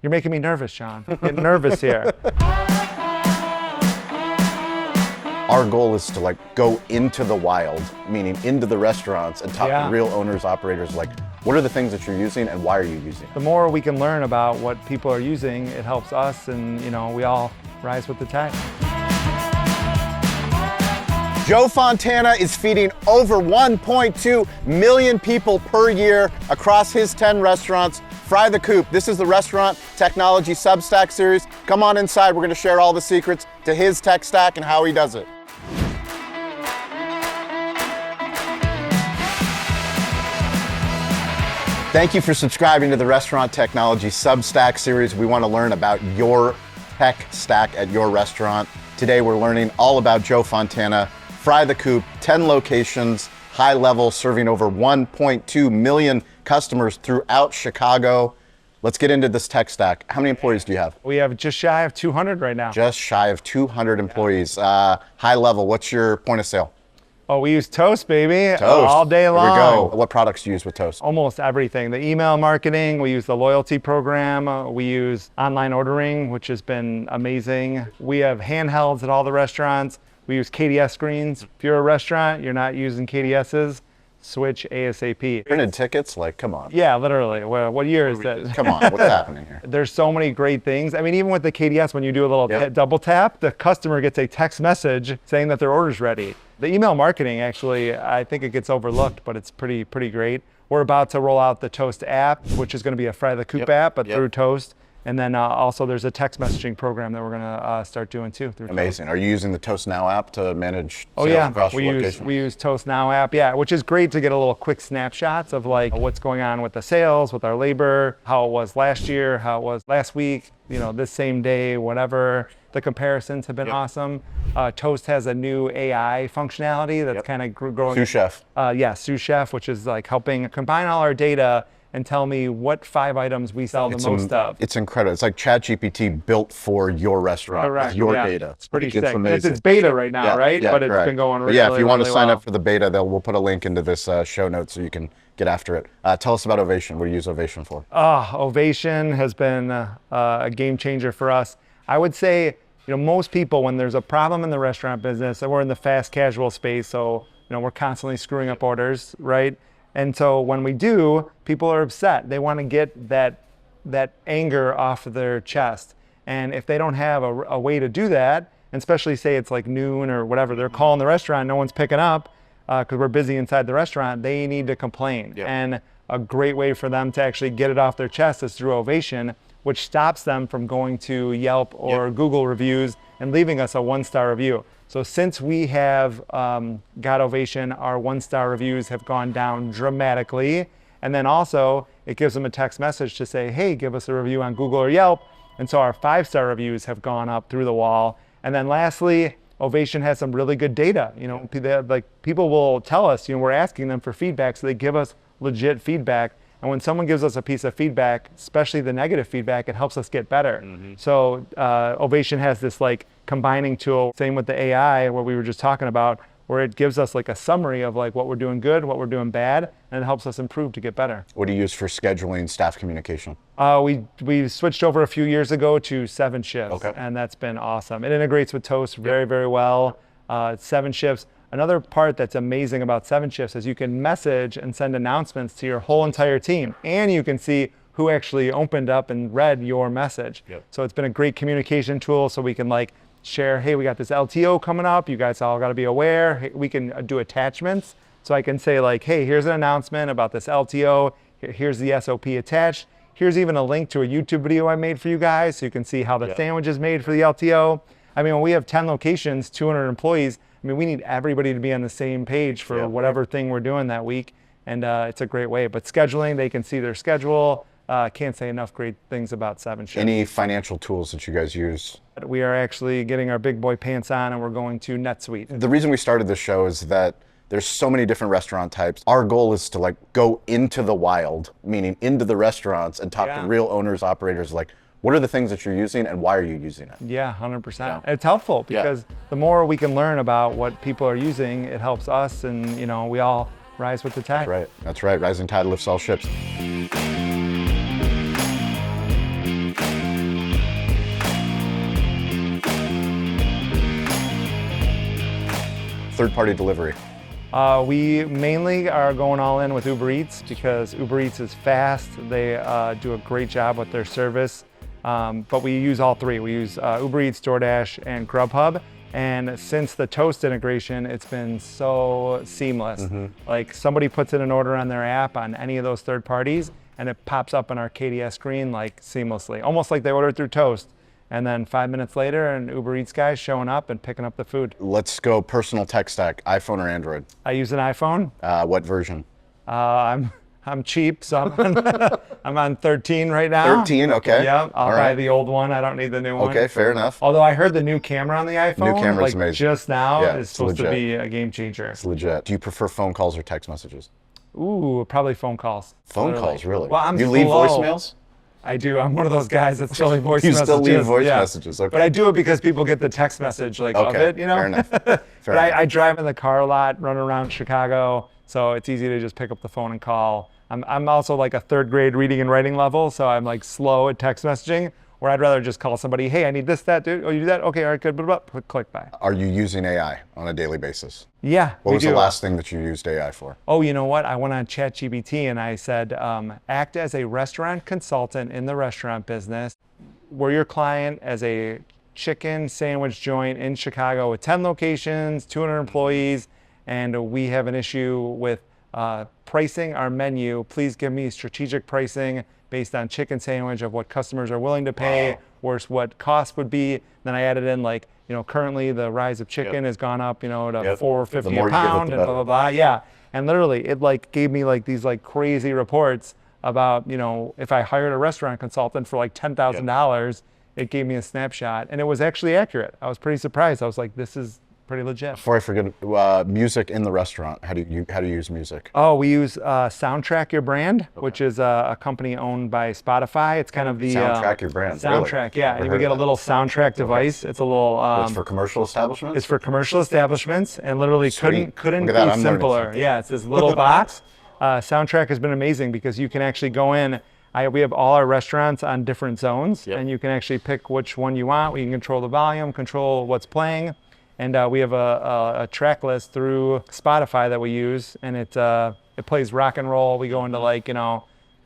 You're making me nervous, Sean. Getting nervous here. Our goal is to go into the wild, meaning into the restaurants and talk to real owners, operators, what are the things that you're using and why are you using it? The more we can learn about what people are using, it helps us, and we all rise with the tide. Joe Fontana is feeding over 1.2 million people per year across his 10 restaurants. Fry the Coop. This is the Restaurant Technology Substack series. Come on inside. We're going to share all the secrets to his tech stack and how he does it. Thank you for subscribing to the Restaurant Technology Substack series. We want to learn about your tech stack at your restaurant. Today we're learning all about Joe Fontana, Fry the Coop, 10 locations, high level, serving over 1.2 million customers throughout Chicago. Let's get into this tech stack. How many employees do you have? We have just shy of 200 right now. Just shy of 200 employees. High level, what's your point of sale? Oh, we use Toast, baby. Toast. All day long. Here we go. What products do you use with Toast? Almost everything. The email marketing, we use the loyalty program, we use online ordering, which has been amazing. We have handhelds at all the restaurants. We use KDS screens. If you're a restaurant, you're not using KDSs, switch ASAP. Printed tickets? Come on. Yeah, literally. Well, what year is that? Come on, what's happening here? There's so many great things. I mean, even with the KDS, when you do a little double tap, the customer gets a text message saying that their order's ready. The email marketing, actually, I think it gets overlooked, but it's pretty great. We're about to roll out the Toast app, which is going to be a Fry the Coop app, but through Toast. And then also there's a text messaging program that we're going to start doing too. Amazing. Toast. Are you using the Toast Now app to manage sales across your location? We use Toast Now app, which is great to get a little quick snapshots of what's going on with the sales, with our labor, how it was last year, how it was last week, this same day, whatever. The comparisons have been awesome. Toast has a new AI functionality that's kind of growing. Sous Chef. Sous Chef, which is helping combine all our data and tell me what 5 items we sell the most of. It's incredible. It's like ChatGPT built for your restaurant, Correct. with your data. It's pretty sick. Amazing. It's beta right now, right? Yeah, but it's been going really if you want to sign well. up for the beta, we'll put a link into this show notes so you can get after it. Tell us about Ovation. What do you use Ovation for? Ovation has been a game changer for us. I would say, most people, when there's a problem in the restaurant business, and we're in the fast casual space, so we're constantly screwing up orders, right? And so when we do, people are upset. They want to get that anger off of their chest. And if they don't have a way to do that, and especially say it's noon or whatever, they're calling the restaurant, no one's picking up because we're busy inside the restaurant, they need to complain. Yep. And a great way for them to actually get it off their chest is through Ovation, which stops them from going to Yelp or Google reviews and leaving us a 1-star review. So since we have got Ovation, our 1-star reviews have gone down dramatically. And then also it gives them a text message to say, hey, give us a review on Google or Yelp. And so our 5-star reviews have gone up through the wall. And then lastly, Ovation has some really good data. People will tell us, we're asking them for feedback, so they give us legit feedback. And when someone gives us a piece of feedback, especially the negative feedback, it helps us get better. Mm-hmm. So Ovation has this combining tool, same with the AI, what we were just talking about, where it gives us a summary of what we're doing good, what we're doing bad, and it helps us improve to get better. What do you use for scheduling staff communication? We switched over a few years ago to SevenShifts, and that's been awesome. It integrates with Toast very, very well. SevenShifts. Another part that's amazing about SevenShifts is you can message and send announcements to your whole entire team, and you can see who actually opened up and read your message. Yep. So it's been a great communication tool, so we can share, hey, we got this LTO coming up, you guys all got to be aware. Hey, we can do attachments, so I can say hey, here's an announcement about this LTO, here's the SOP attached, here's even a link to a YouTube video I made for you guys, so you can see how the sandwich is made for the LTO. I mean, when we have 10 locations, 200 employees, we need everybody to be on the same page for whatever thing we're doing that week, and it's a great way. But scheduling, they can see their schedule. Can't say enough great things about SevenShifts. Any financial tools that you guys use? We are actually getting our big boy pants on, and we're going to NetSuite. The reason we started this show is that there's so many different restaurant types. Our goal is to go into the wild, meaning into the restaurants and talk to real owners, operators, what are the things that you're using and why are you using it? Yeah, 100%. It's helpful because the more we can learn about what people are using, it helps us, and we all rise with the tide. That's right. Rising tide lifts all ships. third-party delivery? We mainly are going all in with Uber Eats because Uber Eats is fast. They do a great job with their service. But we use all three. We use Uber Eats, DoorDash, and Grubhub. And since the Toast integration, it's been so seamless. Like somebody puts in an order on their app on any of those third parties, and it pops up on our KDS screen like seamlessly, almost like they ordered through Toast. And then 5 minutes later, an Uber Eats guy showing up and picking up the food. Let's go personal tech stack, iPhone or Android? I use an iPhone. What version? I'm cheap, so I'm on 13 right now. 13, okay. Yeah, I'll All buy right. the old one. I don't need the new one. Okay, fair enough. Although I heard the new camera on the iPhone, New camera's like amazing. just now, Yeah, is it's supposed to legit. be a game changer. It's legit. Do you prefer phone calls or text messages? Ooh, probably phone calls. Phone Literally. calls, really? Well, I'm you leave slow. voicemails? I do. I'm one of those guys that still leave voice You messages. still leave voice yeah. messages, okay. But I do it because people get the text message of it, you know? Fair enough. But I drive in the car a lot, run around Chicago, so it's easy to just pick up the phone and call. I'm also like a third grade reading and writing level, so I'm like slow at text messaging, where I'd rather just call somebody, hey, I need this, that, dude. Oh, you do that? Okay, all right, good, blah, blah, blah. Click by. Are you using AI on a daily basis? Yeah, What was we do. the last thing that you used AI for? Oh, you know what? I went on ChatGPT and I said, act as a restaurant consultant in the restaurant business. We're your client as a chicken sandwich joint in Chicago with 10 locations, 200 employees, and we have an issue with pricing our menu. Please give me strategic pricing based on chicken sandwich of what customers are willing to pay versus what cost would be. Then I added in like, currently the rise of chicken has gone up, to $4.50 The more a you give it, pound the and blah, blah, blah. Yeah. And literally it like gave me like these like crazy reports about, if I hired a restaurant consultant for like $10,000, it gave me a snapshot and it was actually accurate. I was pretty surprised. I was like, this is pretty legit. Before I forget, music in the restaurant. How do you use music? Oh, we use Soundtrack Your Brand, which is a company owned by Spotify. It's kind of the Soundtrack Your Brand. Soundtrack, really? yeah. And we get a little soundtrack device. It's a little. It's for commercial establishments. It's for commercial establishments, and literally Sweet. couldn't Look at that, be I'm learning simpler. something. Yeah, it's this little box. Soundtrack has been amazing because you can actually go in. We have all our restaurants on different zones, and you can actually pick which one you want. We can control the volume, control what's playing. And we have a track list through Spotify that we use, and it plays rock and roll. We go into like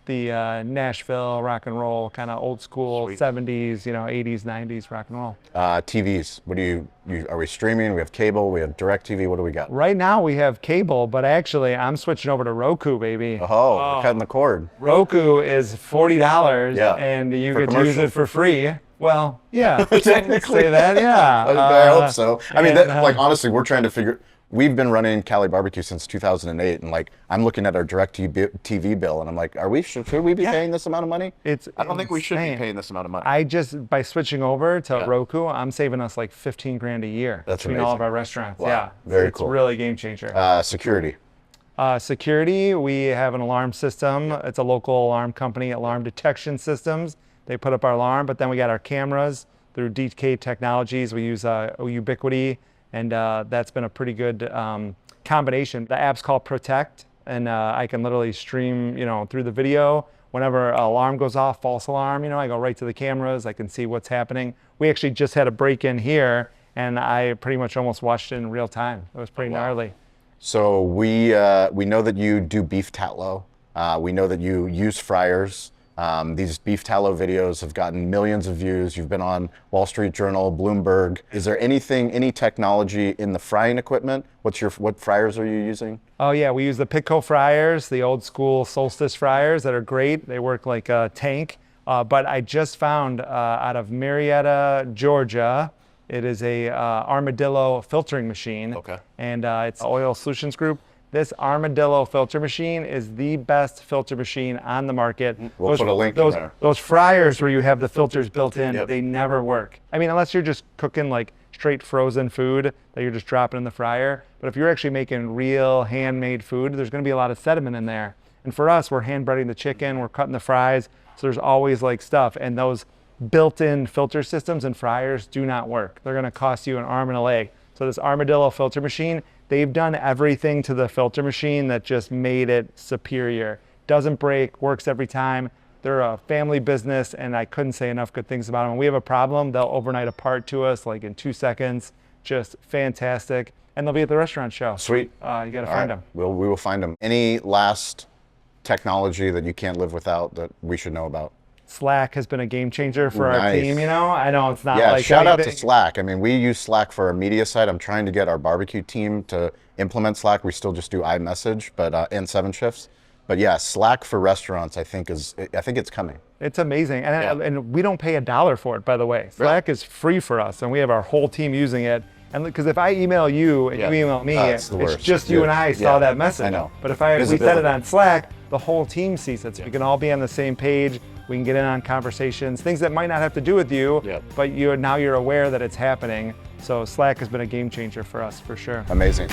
the Nashville rock and roll, kind of old school 70s, 80s, 90s rock and roll. TVs. What do you? Are we streaming? We have cable. We have DirecTV. What do we got? Right now we have cable, but actually I'm switching over to Roku, baby. Oh, we're cutting the cord. Roku is $40, Yeah. and you For get to use commercial. it for free. Well, yeah, Technically. say that, yeah. I hope so. I mean, and, honestly, we're trying to figure. We've been running Cali Barbecue since 2008, and like I'm looking at our DirecTV bill, and I'm like, should we be paying this amount of money? I don't think we should be insane. paying this amount of money. By switching over to Roku, I'm saving us like 15 grand a year That's between all of amazing. our restaurants. Wow. Yeah, Very it's cool. really a game changer. Security. Security, we have an alarm system. It's a local alarm company, Alarm Detection Systems. They put up our alarm, but then we got our cameras through DK Technologies. We use Ubiquity, and that's been a pretty good combination. The app's called Protect, and I can literally stream, through the video. Whenever an alarm goes off, false alarm, I go right to the cameras. I can see what's happening. We actually just had a break-in here, and I pretty much almost watched it in real time. It was pretty gnarly. So we know that you do beef tallow. We know that you use fryers. These beef tallow videos have gotten millions of views. You've been on Wall Street Journal, Bloomberg. Is there any technology in the frying equipment? What fryers are you using? Oh yeah, we use the Pitco fryers, the old school Solstice fryers that are great. They work like a tank. But I just found out of Marietta, Georgia, it is a Armadillo filtering machine. Okay. And it's Oil Solutions Group. This Armadillo filter machine is the best filter machine on the market. We'll put a link in there. Those fryers where you have the filters built in, Yep. they never work. I mean, unless you're just cooking like straight frozen food that you're just dropping in the fryer. But if you're actually making real handmade food, there's gonna be a lot of sediment in there. And for us, we're hand breading the chicken, we're cutting the fries, so there's always like stuff. And those built-in filter systems and fryers do not work. They're gonna cost you an arm and a leg. So this Armadillo filter machine, they've done everything to the filter machine that just made it superior. Doesn't break, works every time. They're a family business, and I couldn't say enough good things about them. When we have a problem, they'll overnight a part to us like in 2 seconds. just fantastic. And they'll be at the restaurant show. Sweet. You got to find them. We will find them. Any last technology that you can't live without that we should know about? Slack has been a game changer for our team, you know? I know it's not like shout out to Slack. I mean, we use Slack for our media site. I'm trying to get our barbecue team to implement Slack. We still just do iMessage, but and 7Shifts. But yeah, Slack for restaurants, I think it's coming. It's amazing. And we don't pay $1 for it, by the way. Slack is free for us, and we have our whole team using it. And because if I email you and you email me, it's just you and I saw that message. I know. But if we send it on Slack, the whole team sees it. So we can all be on the same page. We can get in on conversations, things that might not have to do with you, but now you're aware that it's happening. So Slack has been a game changer for us, for sure. Amazing.